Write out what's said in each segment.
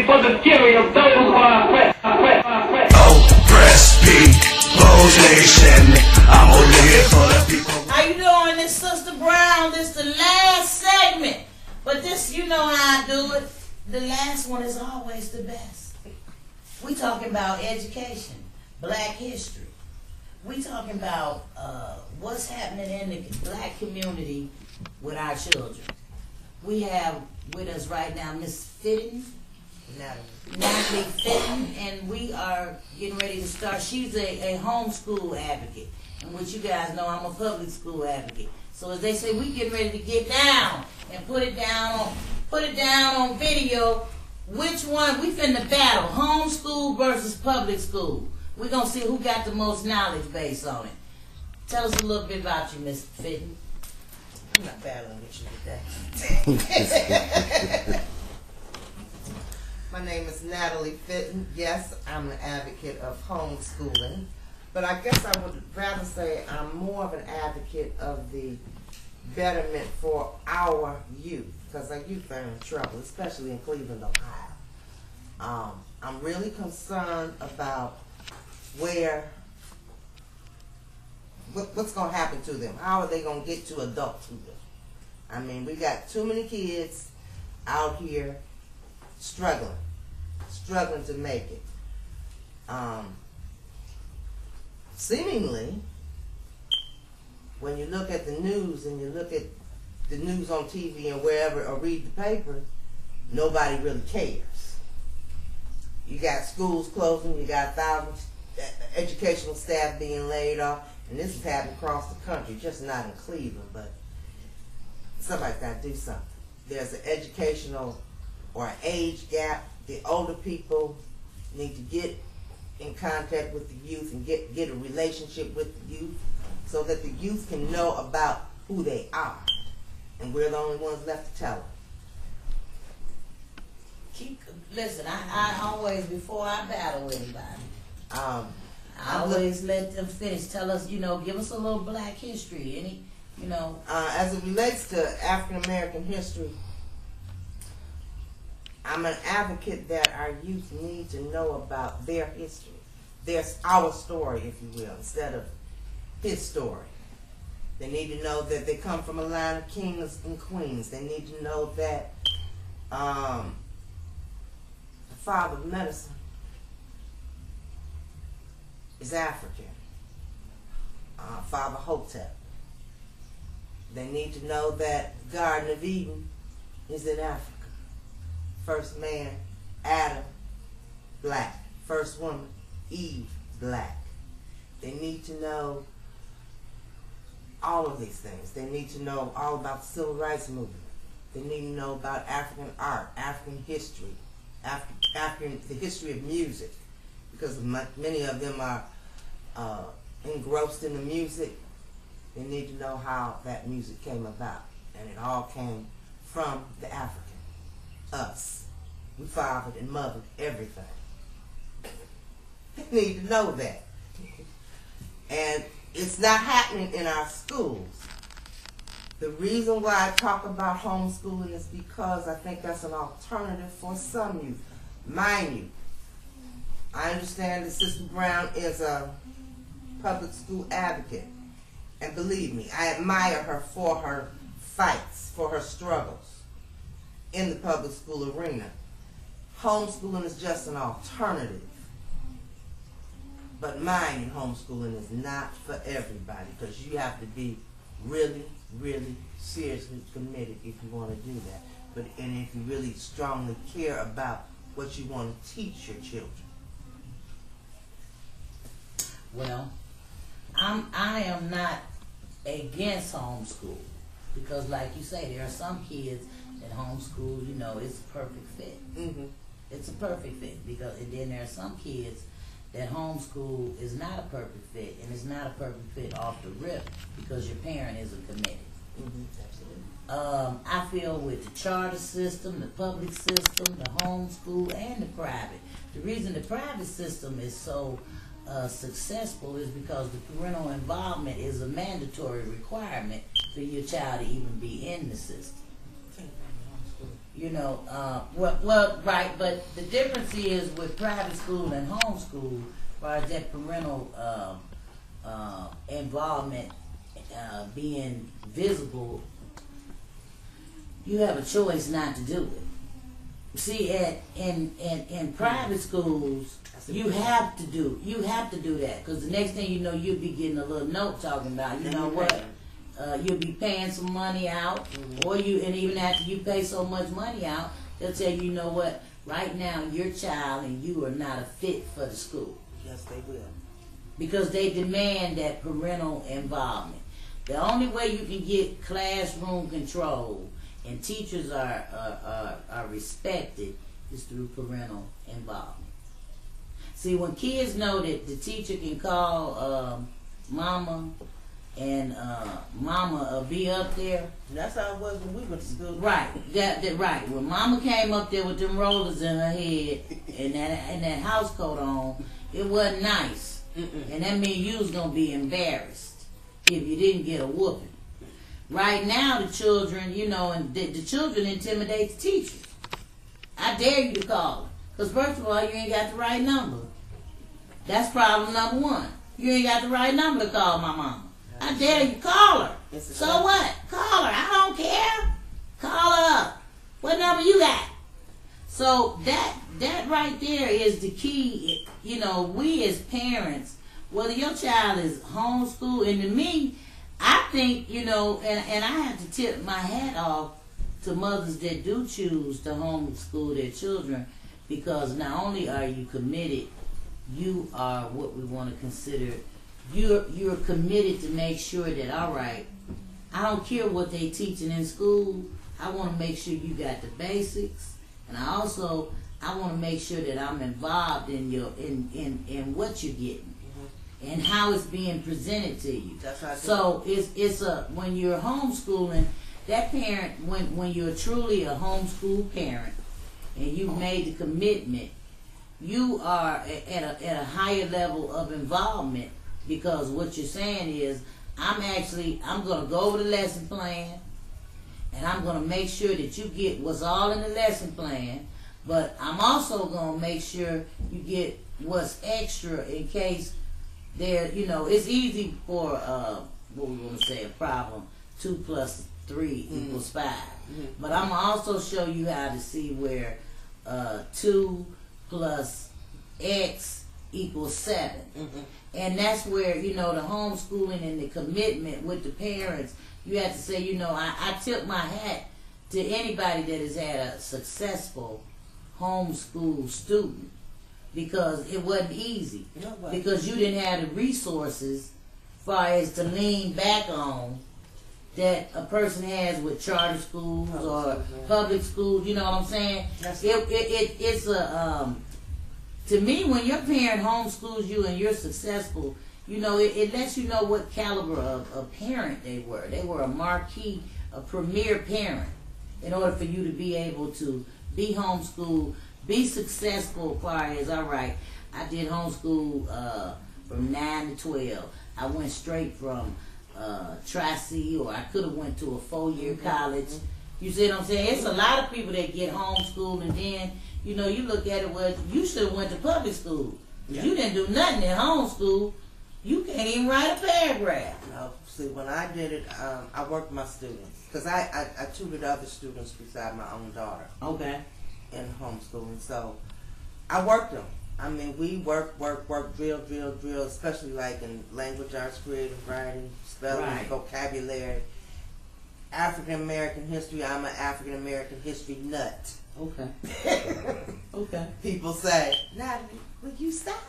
for the fury of those who are oppressed. Oppressed people's nation. I'm only here for the people. How you doing? This Sister Brown. This the last segment. But this, you know how I do it. The last one is always the best. We talking about education, black history. We talking about what's happening in the black community with our children. We have with us right now Miss Fitten, Natalie Fitten, and we are getting ready to start. She's a homeschool advocate, and what you guys know, I'm a public school advocate. So as they say, we getting ready to get down and put it down on video. Which one we finna battle? Homeschool versus public school. We're gonna see who got the most knowledge base on it. Tell us a little bit about you, Miss Fitten. I'm not battling with you today. My name is Natalie Fitten. Yes, I'm an advocate of homeschooling, but I guess I would rather say I'm more of an advocate of the betterment for our youth, because our youth are in trouble, especially in Cleveland, Ohio. I'm really concerned about what's going to happen to them. How are they going to get to adulthood? I mean, we got too many kids out here struggling to make it. Seemingly, when you look at the news and you look at the news on TV and wherever, or read the paper, nobody really cares. You got schools closing, you got thousands educational staff being laid off, and this is happening across the country, just not in Cleveland, but somebody's got to do something. There's an educational or an age gap. The older people need to get in contact with the youth and get a relationship with the youth so that the youth can know about who they are. And we're the only ones left to tell them. Listen, I always, before I battle anybody, I always let them finish. Tell us, give us a little black history. As it relates to African American history, I'm an advocate that our youth need to know about their history. There's our story, if you will, instead of his story. They need to know that they come from a line of kings and queens. They need to know that the father of medicine is African. Father Hotep. They need to know that the Garden of Eden is in Africa. First man, Adam, black. First woman, Eve, black. They need to know all of these things. They need to know all about the civil rights movement. They need to know about African art, African history, the history of music, because many of them are engrossed in the music. They need to know how that music came about, and it all came from the African, us. We fathered and mothered everything. They need to know that. And it's not happening in our schools. The reason why I talk about homeschooling is because I think that's an alternative for some youth. Mind you, I understand that Sister Brown is a public school advocate. And believe me, I admire her for her fights, for her struggles in the public school arena. Homeschooling is just an alternative. But mind you, homeschooling is not for everybody, because you have to be really, really seriously committed if you want to do that. And if you really strongly care about what you want to teach your children. Well, I am not against homeschool, because like you say, there are some kids that homeschool, it's a perfect fit. Mm-hmm. It's a perfect fit, and then there are some kids that homeschool is not a perfect fit, and it's not a perfect fit off the rip because your parent isn't committed. Mm-hmm. Absolutely. I feel with the charter system, the public system, the homeschool, and the private. The reason the private system is so successful is because the parental involvement is a mandatory requirement for your child to even be in the system. Well, right, but the difference is with private school and homeschool, as far as that parental involvement being visible, you have a choice not to do it. See, in private schools, you have to do that, because the next thing you know, you'll be getting a little note talking about, you know what, you'll be paying some money out, or and even after you pay so much money out, they'll tell you, you know what, right now your child and you are not a fit for the school. Yes, they will. Because they demand that parental involvement. The only way you can get classroom control and teachers are respected is through parental involvement. See, when kids know that the teacher can call mama and mama will be up there. That's how it was when we went to school. Right, that right. When mama came up there with them rollers in her head and that house coat on, it wasn't nice. And that means you was gonna be embarrassed if you didn't get a whooping. Right now, the children, and the children intimidate the teachers. I dare you to call them, because first of all, you ain't got the right number. That's problem number one. You ain't got the right number to call my mama. I dare you, call her. So what? Call her. I don't care. Call her up. What number you got? So that right there is the key. We as parents, whether your child is homeschooled, and to me, I think, and I have to tip my hat off to mothers that do choose to homeschool their children, because not only are you committed, you are what we want to consider, you're committed to make sure that, all right, I don't care what they teaching in school, I want to make sure you got the basics, and I want to make sure that I'm involved in in what you're getting. And how it's being presented to you. That's how so it's when you're homeschooling, that parent, when you're truly a homeschool parent and you've made the commitment, you are at a higher level of involvement, because what you're saying is, I'm going to go over the lesson plan, and I'm going to make sure that you get what's all in the lesson plan, but I'm also going to make sure you get what's extra in case there, it's easy for what we want to say, a problem. 2 + 3 = 5. But I'm gonna also show you how to see where 2 + X = 7, and that's where the homeschooling and the commitment with the parents. You have to say, I tip my hat to anybody that has had a successful homeschool student. Because it wasn't easy. Because you didn't have the resources far as to lean back on that a person has with charter schools or public schools. You know what I'm saying? It's a to me, when your parent homeschools you and you're successful, it lets you know what caliber of parent they were. They were a marquee, a premier parent, in order for you to be able to be homeschooled, be successful as far as, all right, I did homeschool from 9 to 12. I went straight from Tri-C, or I could have went to a 4-year college. You see what I'm saying? It's a lot of people that get homeschooled, and then, you look at it, well, you should have went to public school. Yeah. You didn't do nothing in homeschool. You can't even write a paragraph. No, see, when I did it, I worked with my students. Because I tutored other students beside my own daughter. Okay. In homeschooling, so I worked them. I mean, we work, drill, especially like in language arts, creative writing, spelling, vocabulary, African American history. I'm an African American history nut. Okay. Okay. People say, Natalie, will you stop?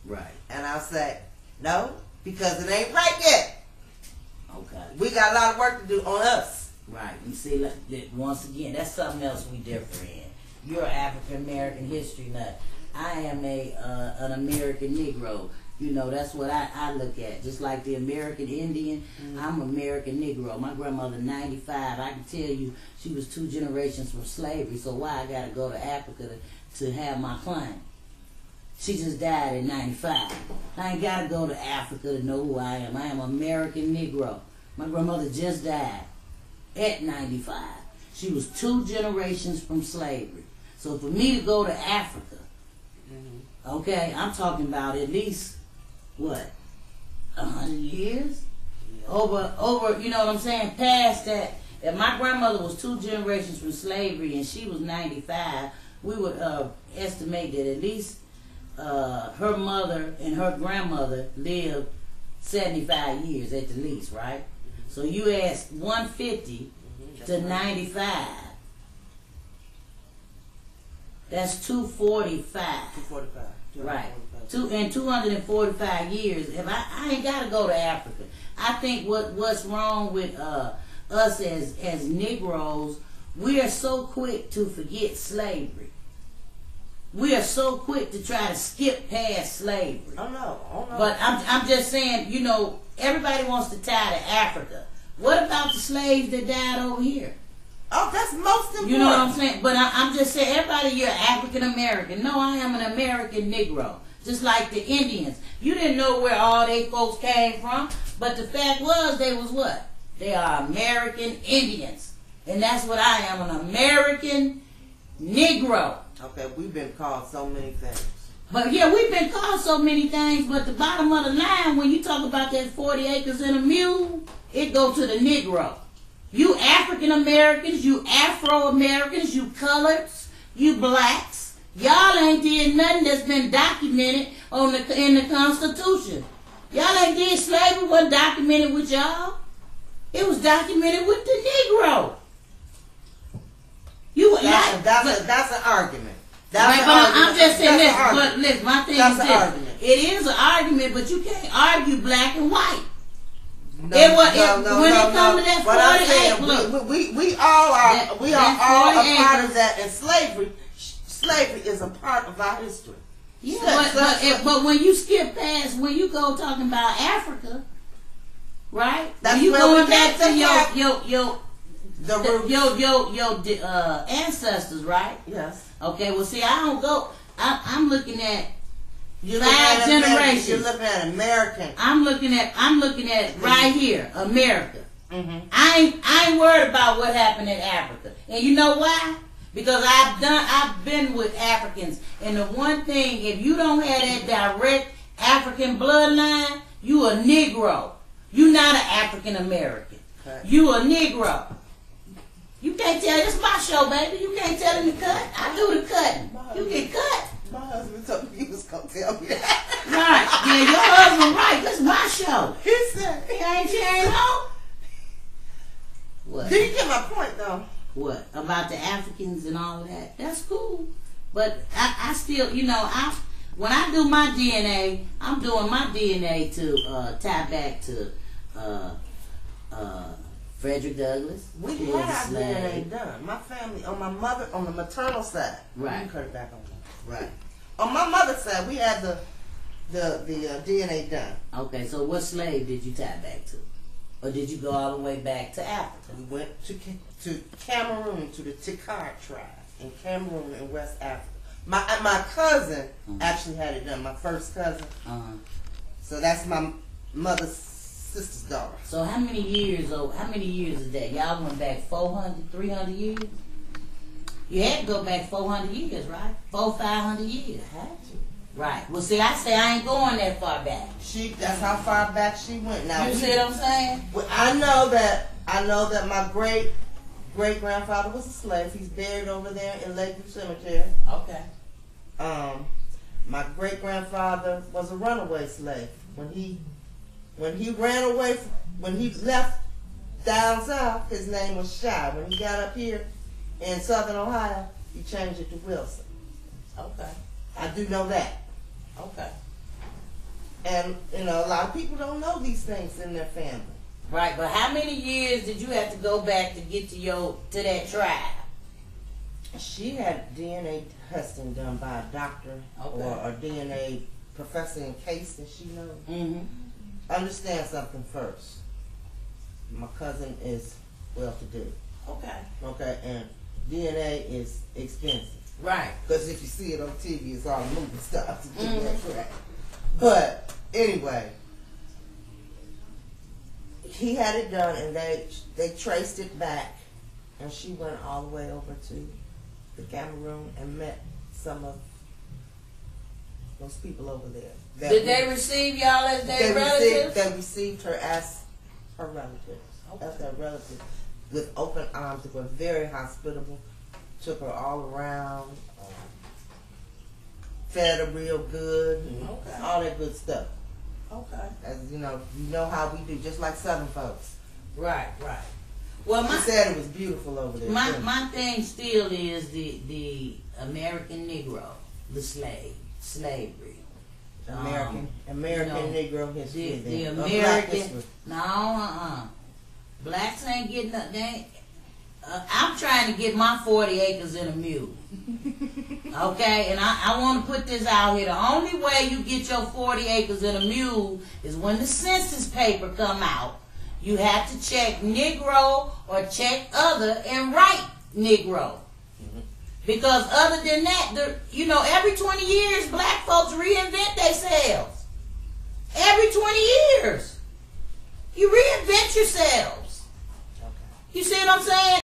Right. And I'll say, no, because it ain't right yet. Okay. We got a lot of work to do on us. Right. You see, once again, that's something else we differ in. You're an African American history nut. I am an American Negro. That's what I look at. Just like the American Indian, I'm American Negro. My grandmother, 95. I can tell you she was 2 generations from slavery. So why I got to go to Africa to have my claim? She just died at 95. I ain't got to go to Africa to know who I am. I am American Negro. My grandmother just died at 95. She was 2 generations from slavery. So for me to go to Africa, okay, I'm talking about at least, what, 100 years? Over, you know what I'm saying, past that. If my grandmother was 2 generations from slavery and she was 95, we would estimate that at least her mother and her grandmother lived 75 years at the least, right? So you add 150 to 95. That's 245. 245. Right. 245 years. If I ain't gotta go to Africa. I think what's wrong with us as Negroes, we are so quick to forget slavery. We are so quick to try to skip past slavery. Oh no. But I'm just saying, you know, everybody wants to tie to Africa. What about the slaves that died over here? Oh, that's most important. You know what I'm saying? But I'm just saying, everybody, you're African American. No, I am an American Negro. Just like the Indians. You didn't know where all they folks came from. But the fact was, they was what? They are American Indians. And that's what I am, an American Negro. Okay, we've been called so many things. But yeah, we've been called so many things, but the bottom of the line, when you talk about that 40 acres and a mule, it goes to the Negro. You African Americans, you Afro Americans, you coloreds, you blacks, y'all ain't did nothing that's been documented in the Constitution. Y'all ain't did slavery, wasn't documented with y'all. It was documented with the Negro. That's an argument. I'm just saying this. But listen, my thing is this: argument. it is an argument, but you can't argue black and white. No, when it comes to that 48, look, we all are a part of that, and slavery is a part of our history. Yeah, but when you skip past, when you go talking about Africa, right? That's when you where going we back to your ancestors, right? Yes. Okay. Well, see, I don't go. I'm looking at You're 5 generations. You're looking at American. I'm looking at right here, America. Mm-hmm. I ain't worried about what happened in Africa, and you know why? Because I've been with Africans, and the one thing, if you don't have that direct African bloodline, you a Negro. You not an African American. Okay. You a Negro. You can't tell. This is my show, baby. You can't tell him to cut. I do the cutting. You get cut. My husband told me he was gonna tell me that. Right. Yeah, your husband right. This is my show. He said he ain't know. What? Did you get my point though? What? About the Africans and all of that? That's cool. But I still, you know, when I do my DNA, I'm doing my DNA to tie back to Frederick Douglass. We had our DNA done. My family, on the maternal side. Right. You cut it back on that. Right. On my mother's side, we had the DNA done. Okay, so what slave did you tie back to? Or did you go all the way back to Africa? We went to Cameroon, to the Tikar tribe in Cameroon in West Africa. My cousin actually had it done. My first cousin. So that's my mother's sister's daughter. So how many years is that? Y'all went back 400, 300 years? You had to go back 400 years, right? 500 years. Had to. Right. Well, see, I ain't going that far back. That's how far back she went. Now you see what I'm saying? Well, I know that my great grandfather was a slave. He's buried over there in Lakeview Cemetery. Okay. My great grandfather was a runaway slave. When he ran away, when he left down south, his name was Shy. When he got up here in Southern Ohio, he changed it to Wilson. Okay. I do know that. Okay. And, you know, a lot of people don't know these things in their family. Right, but how many years did you have to go back to get to that tribe? She had DNA testing done by a doctor or a DNA professor in case that she knows. Mm-hmm. Understand something first. My cousin is well-to-do. Okay. Okay, and DNA is expensive. Right. Because if you see it on TV, it's all movie stuff. Mm-hmm. Right. But anyway, he had it done, and they traced it back, And she went all the way over to the Cameroon and met some of those people over there. Did they receive y'all as their relatives? They received her as her relatives. Okay. As their relatives. With open arms. They were very hospitable. Took her all around. Fed her real good. And all that good stuff. Okay. As you know how we do, just like Southern folks. Right. Well, She said it was beautiful over there. My thing still is the American Negro, the slavery. American Negro history. The Black American. history. No, blacks ain't getting nothing. I'm trying to get my 40 acres and a mule. Okay, and I want to put this out here. The only way you get your 40 acres and a mule is when the census paper come out. You have to check Negro or check other and write Negro. Because other than that, every 20 years, black folks reinvent themselves. Every 20 years. You reinvent yourselves. You see what I'm saying?